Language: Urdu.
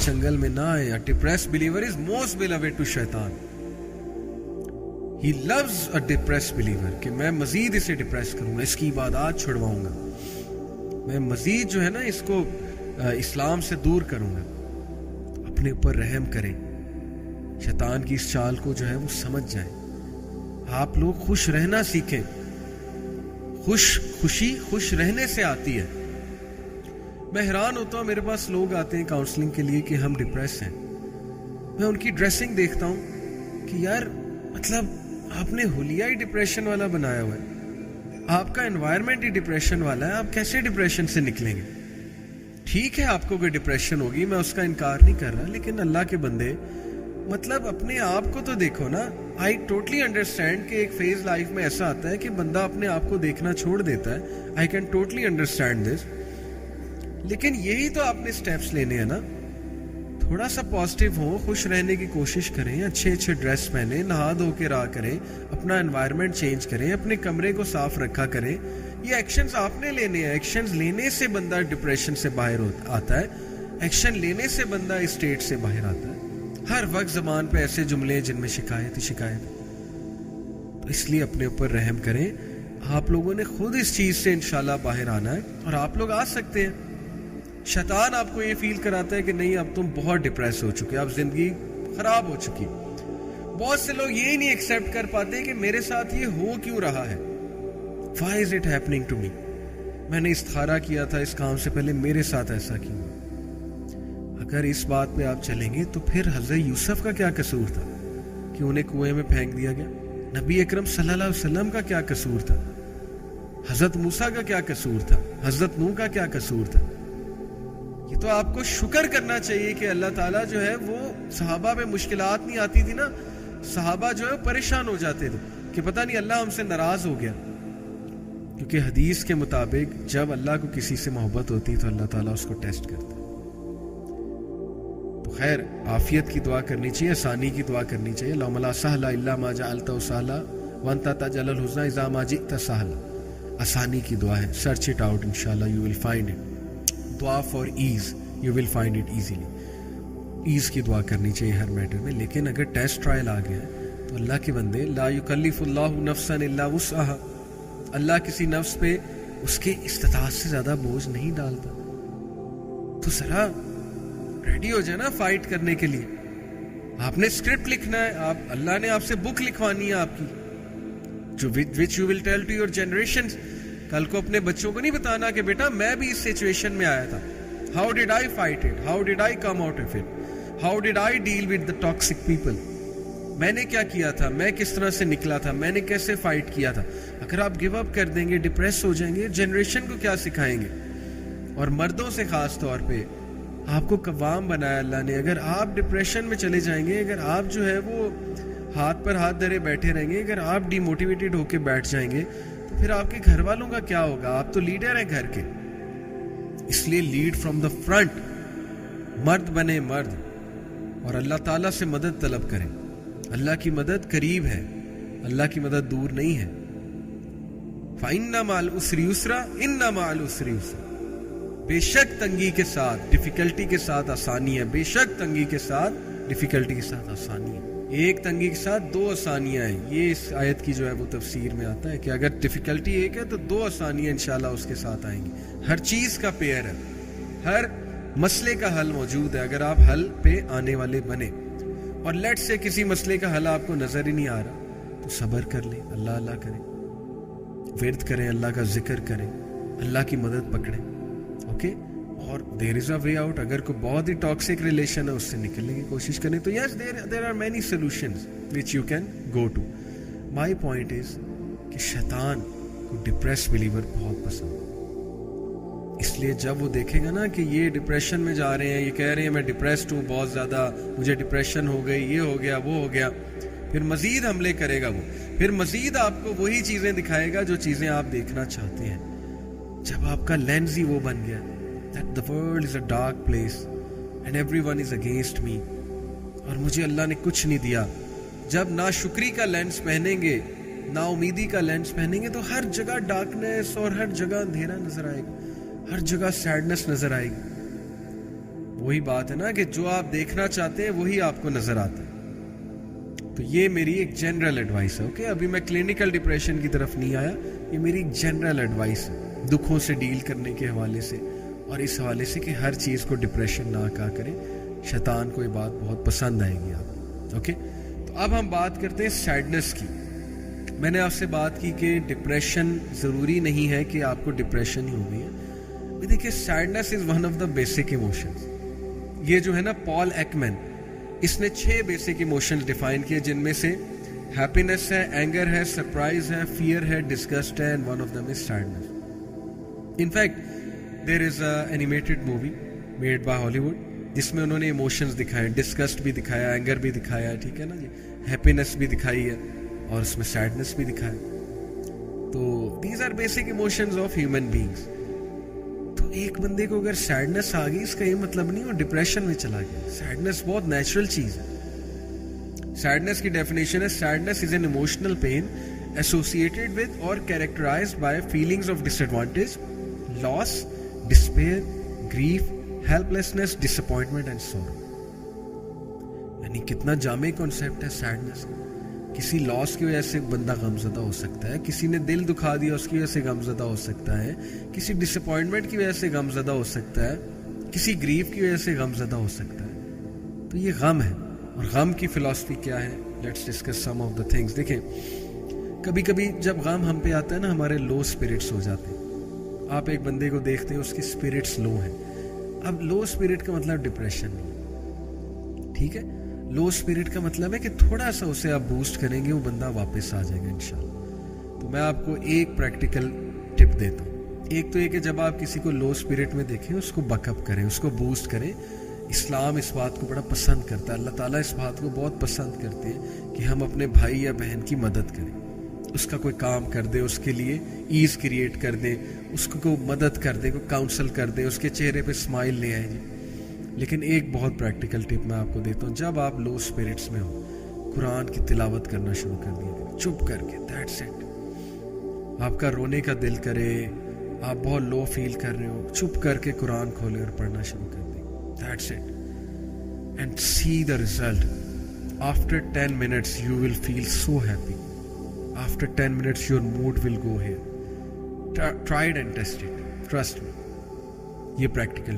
چنگل میں نہ آئے. A depressed believer is most beloved to شیطان. He loves a depressed believer کہ میں مزید اسے ڈپریس کروں گا, اس کی عبادات چھڑواؤں گا, میں مزید جو ہے نا اس کو اسلام سے دور کروں گا. اپنے اوپر رحم کریں, شیطان کی اس چال کو جو ہے وہ سمجھ جائیں. آپ لوگ خوش رہنا سیکھیں. خوشی خوش رہنے سے آتی ہے. میں حیران ہوتا ہوں, میرے پاس لوگ آتے ہیں کاؤنسلنگ کے لیے کہ ہم ڈپریس ہیں. میں ان کی ڈریسنگ دیکھتا ہوں کہ یار مطلب آپ نے حلیہ ہی ڈپریشن والا بنایا ہوا ہے, آپ کا انوائرمنٹ ہی ڈپریشن والا ہے, آپ کیسے ڈپریشن سے نکلیں گے؟ ٹھیک ہے آپ کو کوئی ڈپریشن ہوگی, میں اس کا انکار نہیں کر رہا, لیکن اللہ کے بندے مطلب اپنے آپ کو تو دیکھو نا. آئی ٹوٹلی انڈرسٹینڈ کہ ایک فیز لائف میں ایسا آتا ہے کہ بندہ اپنے آپ کو دیکھنا چھوڑ دیتا ہے. I can totally understand this, لیکن یہی تو آپ نے اسٹیپس لینے ہیں نا. تھوڑا سا پازیٹیو ہو, خوش رہنے کی کوشش کریں, اچھے اچھے ڈریس پہنیں, نہا دھو کے راہ کریں, اپنا انوائرمنٹ چینج کریں, اپنے کمرے کو صاف رکھا کریں. یہ ایکشنز آپ نے لینے ہیں. ایکشنز لینے سے بندہ ڈپریشن سے باہر آتا ہے, ایکشن لینے سے بندہ اس اسٹیٹ سے باہر آتا ہے. ہر وقت زبان پہ ایسے جملے جن میں شکایت ہی شکایت. تو اس لیے اپنے اوپر رحم کریں. آپ لوگوں نے خود اس چیز سے انشاءاللہ باہر آنا ہے, اور آپ لوگ آ سکتے ہیں. شیطان آپ کو یہ فیل کراتا ہے کہ نہیں اب تم بہت ڈپریس ہو چکے, اب زندگی خراب ہو چکی. بہت سے لوگ یہ نہیں ایکسیپٹ کر پاتے کہ میرے ساتھ یہ ہو کیوں رہا ہے. Why is it happening to me? میں نے استخارہ کیا تھا اس کام سے پہلے, میرے ساتھ ایسا کیوں؟ اگر اس بات پہ آپ چلیں گے تو پھر حضرت یوسف کا کیا قصور تھا کہ انہیں کنویں میں پھینک دیا گیا؟ نبی اکرم صلی اللہ علیہ وسلم کا کیا قصور تھا؟ حضرت موسیٰ کا کیا قصور تھا؟ حضرت نوح کا کیا قصور تھا؟ یہ تو آپ کو شکر کرنا چاہیے کہ اللہ تعالیٰ جو ہے وہ صحابہ پہ مشکلات نہیں آتی تھی نا, صحابہ جو ہے پریشان ہو جاتے تھے کہ پتہ نہیں اللہ ہم سے ناراض ہو گیا. کیونکہ حدیث کے مطابق جب اللہ کو کسی سے محبت ہوتی ہے تو اللہ تعالیٰ اس کو ٹیسٹ کرتا ہے. تو خیر عافیت کی دعا کرنی چاہیے, آسانی کی دعا کرنی چاہیے. اللہم لا سہل الا ما جعلتہ سہلا وانت تجعل الحزن اذا ما جئت سہلا. آسانی کی دعا ہے. سرچ اٹ آؤٹ, انشاءاللہ یو ول فائنڈ اٹ. دعا far as, you will find it easily. As کی دعا کرنی چاہیے ہر میٹر میں. لیکن اگر ٹیسٹ ٹرائل آ گیا ہے تو اللہ کے بندے, لا یکلف اللہ نفسا الا وسعها, اللہ کسی نفس پہ اس کے استطاعت سے زیادہ بوجھ نہیں ڈالتا. تو ذرا ریڈی ہو جائے نا فائٹ کرنے کے لیے. آپ نے اسکرپٹ لکھنا ہے, آپ اللہ نے آپ سے بک لکھوانی ہے آپ کی, جو which you will tell to your generation. کل کو اپنے بچوں کو نہیں بتانا کہ بیٹا میں بھی اس سچویشن میں آیا تھا. How did I fight it, how did I come out of it, how did I deal with the toxic people. میں نے کیا کیا تھا, میں کس طرح سے نکلا تھا, میں نے کیسے فائٹ کیا تھا. اگر آپ گیو اپ کر دیں گے, ڈپریس ہو جائیں گے, جنریشن کو کیا سکھائیں گے؟ اور مردوں سے خاص طور پہ آپ کو قوام بنایا اللہ نے. اگر آپ ڈپریشن میں چلے جائیں گے, اگر آپ جو ہے وہ ہاتھ پر ہاتھ دھرے بیٹھے رہیں گے, اگر آپ ڈی موٹیویٹڈ ہو کے بیٹھ جائیں گے, تو پھر آپ کے گھر والوں کا کیا ہوگا؟ آپ تو لیڈر ہیں گھر کے. اس لیے لیڈ فرام دا فرنٹ, مرد بنے مرد, اور اللہ تعالیٰ سے مدد طلب کریں. اللہ کی مدد قریب ہے, اللہ کی مدد دور نہیں ہے. فَإِنَّ مَعَ الْعُسْرِ يُسْرًا إِنَّ مَعَ الْعُسْرِ يُسْرًا. بے شک تنگی کے ساتھ ڈیفیکلٹی کے ساتھ آسانی ہے. بے شک تنگی کے ساتھ ڈیفیکلٹی کے ساتھ آسانی ہے. ایک تنگی کے ساتھ دو آسانیاں ہیں. یہ اس آیت کی جو ہے وہ تفسیر میں آتا ہے کہ اگر ڈیفیکلٹی ایک ہے تو دو آسانیاں انشاءاللہ اس کے ساتھ آئیں گی. ہر چیز کا پیئر ہے, ہر مسئلے کا حل موجود ہے اگر آپ حل پہ آنے والے بنے. اور لیٹ سے کسی مسئلے کا حل آپ کو نظر ہی نہیں آ رہا تو صبر کر لیں, اللہ اللہ کریں, ورد کریں, اللہ کا ذکر کریں, اللہ کی مدد پکڑیں. اوکے, اور دیر از اے وے آؤٹ. اگر کوئی بہت ہی ٹاکسک ریلیشن ہے اس سے نکلنے کی کوشش کریں تو yes there are many solutions which you can go to. My point is کہ شیطان کو ڈپریس بلیور بہت پسند ہے. اس لیے جب وہ دیکھے گا نا کہ یہ ڈپریشن میں جا رہے ہیں, یہ کہہ رہے ہیں میں ڈپریسڈ ہوں بہت زیادہ, مجھے ڈپریشن ہو گئی, یہ ہو گیا, وہ ہو گیا, پھر مزید حملے کرے گا. وہ پھر مزید آپ کو وہی چیزیں دکھائے گا جو چیزیں آپ دیکھنا چاہتے ہیں. جب آپ کا لینز ہی وہ بن گیا that the world is a dark place and everyone is against me, اور مجھے اللہ نے کچھ نہیں دیا. جب ناشکری کا لینس پہنیں گے, نا امیدی کا لینس پہنیں گے, تو ہر جگہ ڈارکنیس اور ہر جگہ اندھیرا نظر آئے گا, ہر جگہ سیڈنس نظر آئے گی. وہی بات ہے نا کہ جو آپ دیکھنا چاہتے ہیں وہی آپ کو نظر آتا ہے. تو یہ میری ایک جنرل ایڈوائس ہے. اوکے, ابھی میں کلینکل ڈپریشن کی طرف نہیں آیا, یہ میری ایک جنرل ایڈوائس ہے دکھوں سے ڈیل کرنے کے حوالے سے, اور اس حوالے سے کہ ہر چیز کو ڈپریشن نہ کہا کریں. شیطان کو یہ بات بہت پسند آئے گی آپ. اوکے, تو اب ہم بات کرتے ہیں سیڈنس کی. میں نے آپ سے بات کی کہ ڈپریشن ضروری نہیں ہے کہ آپ کو ڈپریشن ہی ہو گئی ہے. دیکھیے, sadness is one of the basic emotions. یہ جو ہے نا پال ایکمین, اس نے 6 بیسک ایموشنز ڈیفائن کیے, جن میں سے ہیپینس ہے, اینگر ہے, سرپرائز ہے, فیئر ہے, ڈسگسٹ ہے, and one of them is sadness. In fact there is a animated movie made by ہالی ووڈ جس میں انہوں نے ایموشنز دکھائے, ڈسگسٹ بھی دکھایا, اینگر بھی دکھایا, ٹھیک ہے نا جی, ہیپینس بھی دکھائی ہے, اور اس میں سیڈنس بھی دکھایا. تو these are basic emotions of human beings. تو ایک بندے کو اگر سیڈنس آ گئی, اس کا یہ مطلب نہیں وہ ڈپریشن میں چلا گیا. سیڈنس بہت نیچرل چیز ہے. سیڈنس کی ڈیفینیشن ہے, sadness is an emotional pain associated with اور characterized by feelings of disadvantage, loss, despair, grief, helplessness, disappointment and sorrow. یعنی کتنا جامع کانسیپٹ ہے سیڈنس. کسی لاس کی وجہ سے بندہ غمزدہ ہو سکتا ہے, کسی نے دل دکھا دیا اس کی وجہ سے غمزدہ ہو سکتا ہے, کسی ڈس اپوائنٹمنٹ کی وجہ سے غمزدہ ہو سکتا ہے, کسی گریف کی وجہ سے غمزدہ ہو سکتا ہے. تو یہ غم ہے, اور غم کی فلسفی کیا ہے, let's discuss some of the things. دیکھیں, کبھی کبھی جب غم ہم پہ آتا ہے نا, ہمارے لو اسپرٹس ہو جاتے ہیں. آپ ایک بندے کو دیکھتے ہیں, اس کی اسپرٹس لو ہیں. اب لو اسپرٹ کا مطلب ڈپریشن نہیں, ٹھیک ہے. لو اسپرٹ کا مطلب ہے کہ تھوڑا سا اسے آپ بوسٹ کریں گے, وہ بندہ واپس آ جائے گا انشاءاللہ. تو میں آپ کو ایک پریکٹیکل ٹپ دیتا ہوں. ایک تو یہ کہ جب آپ کسی کو لو اسپرٹ میں دیکھیں, اس کو بک اپ کریں, اس کو بوسٹ کریں. اسلام اس بات کو بڑا پسند کرتا ہے, اللہ تعالیٰ اس بات کو بہت پسند کرتے ہیں کہ ہم اپنے بھائی یا بہن کی مدد کریں, اس کا کوئی کام کر دیں, اس کے لیے ایز کریٹ کر دیں, اس کو کوئی مدد کر دیں, کوئی کاؤنسل کر دیں, اس کے چہرے پہ اسمائل لے آئیں جی. لیکن ایک بہت پریکٹیکل ٹپ میں آپ کو دیتا ہوں, جب آپ لو اسپرٹس میں ہو, قرآن کی تلاوت کرنا شروع کر دیا چپ کر کے. That's it. آپ کا رونے کا دل کرے, آپ بہت لو فیل کر رہے ہو, چپ کر کے قرآن کھولے اور پڑھنا شروع کر دیں. That's it. And see the result. After 10 minutes you will feel so happy. After 10 minutes your mood will go here. Try it and test it. Trust me. یہ پریکٹیکل